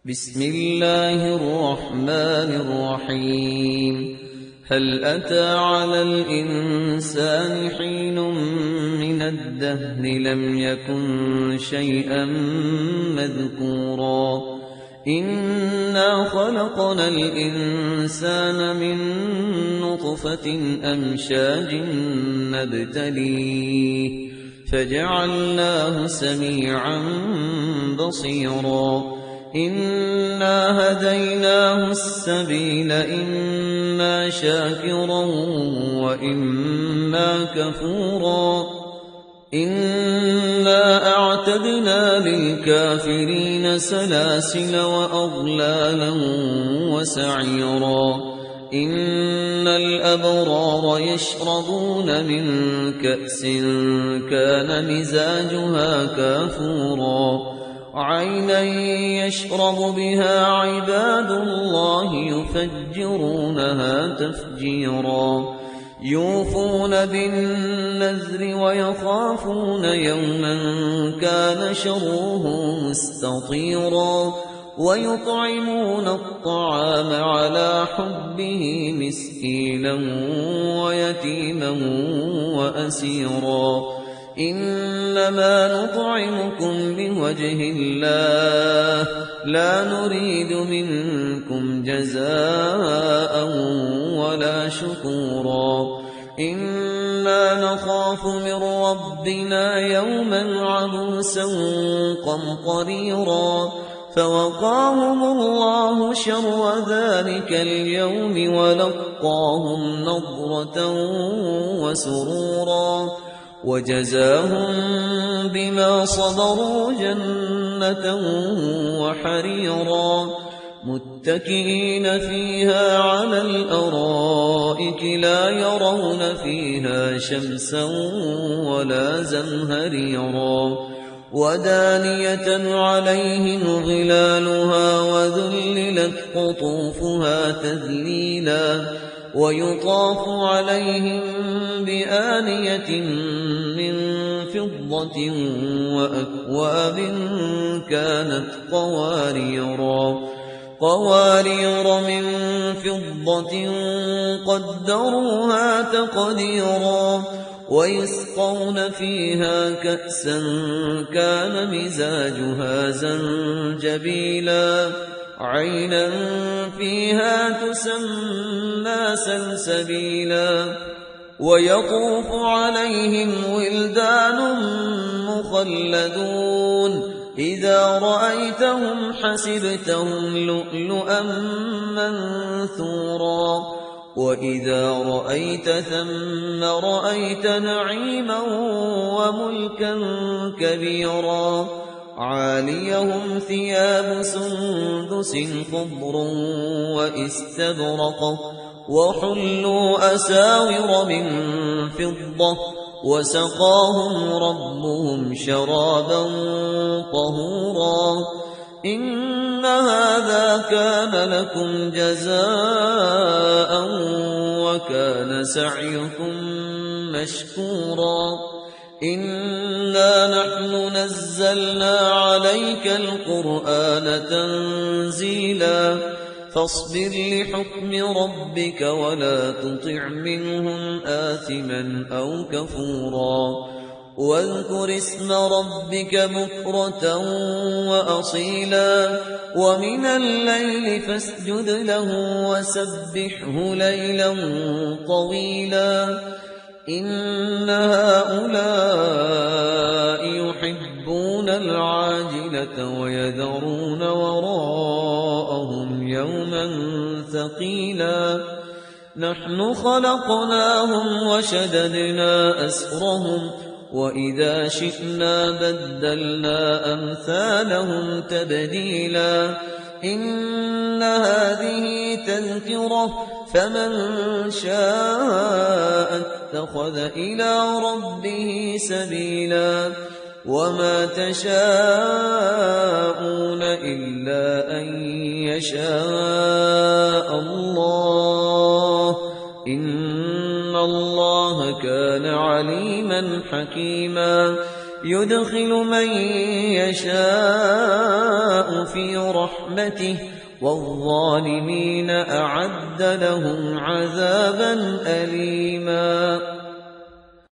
بسم الله الرحمن الرحيم. هل أتى على الإنسان حين من الدهر لم يكن شيئا مذكورا إنا خلقنا الإنسان من نطفة أمشاج نبتليه فجعلناه سميعا بصيرا إنا هديناه السبيل إما شاكرا وإما كفورا إنا أعتدنا للكافرين سلاسل وأغلالا وسعيرا إن الأبرار يشربون من كأس كان مزاجها كافورا عينا يشرب بها عباد الله يفجرونها تفجيرا يوفون بالنذر ويخافون يوما كان شره مستطيرا ويطعمون الطعام على حبه مسكينا ويتيما وأسيرا إنما نطعمكم لوجه الله لا نريد منكم جزاء ولا شكورا إنا نخاف من ربنا يوما عبوسا قمطريرا فوقاهم الله شر ذلك اليوم ولقاهم نضرة وسرورا وجزاهم بما صبروا جنة وحريرا متكئين فيها على الأرائك لا يرون فيها شمسا ولا زمهريرا ودانية عليهم ظلالها وذللت قطوفها تذليلا ويطاف عليهم بآنية من فضة وأكواب كانت قوارير من فضة قدروها تقديرا ويسقون فيها كأسا كان مزاجها زنجبيلا عينا فيها تسمى سلسبيلا ويطوف عليهم ولدان مخلدون إذا رأيتهم حسبتهم لؤلؤا منثورا وإذا رأيت ثم رأيت نعيما وملكا كبيرا عاليهم ثياب سندس خضر واستبرق وحلوا أساور من فضة وسقاهم ربهم شرابا طهورا إن هذا كان لكم جزاء وكان سعيكم مشكورا إنا نحن نزلنا عليك القرآن تنزيلا فاصبر لحكم ربك ولا تطع منهم آثما أو كفورا واذكر اسم ربك بكرة وأصيلا ومن الليل فاسجد له وسبحه ليلا طويلا إن هؤلاء يحبون العاجلة ويذرون وراءهم يوما ثقيلا نحن خلقناهم وشددنا أسرهم وإذا شئنا بدلنا أمثالهم تبديلا إن هذه تذكرة فمن شاء اتخذ إلى ربه سبيلا وما تشاءون إلا أن يشاء الله إن الله كان عليما حكيما يدخل من يشاء في رحمته والظالمين أعد لهم عذابا أليما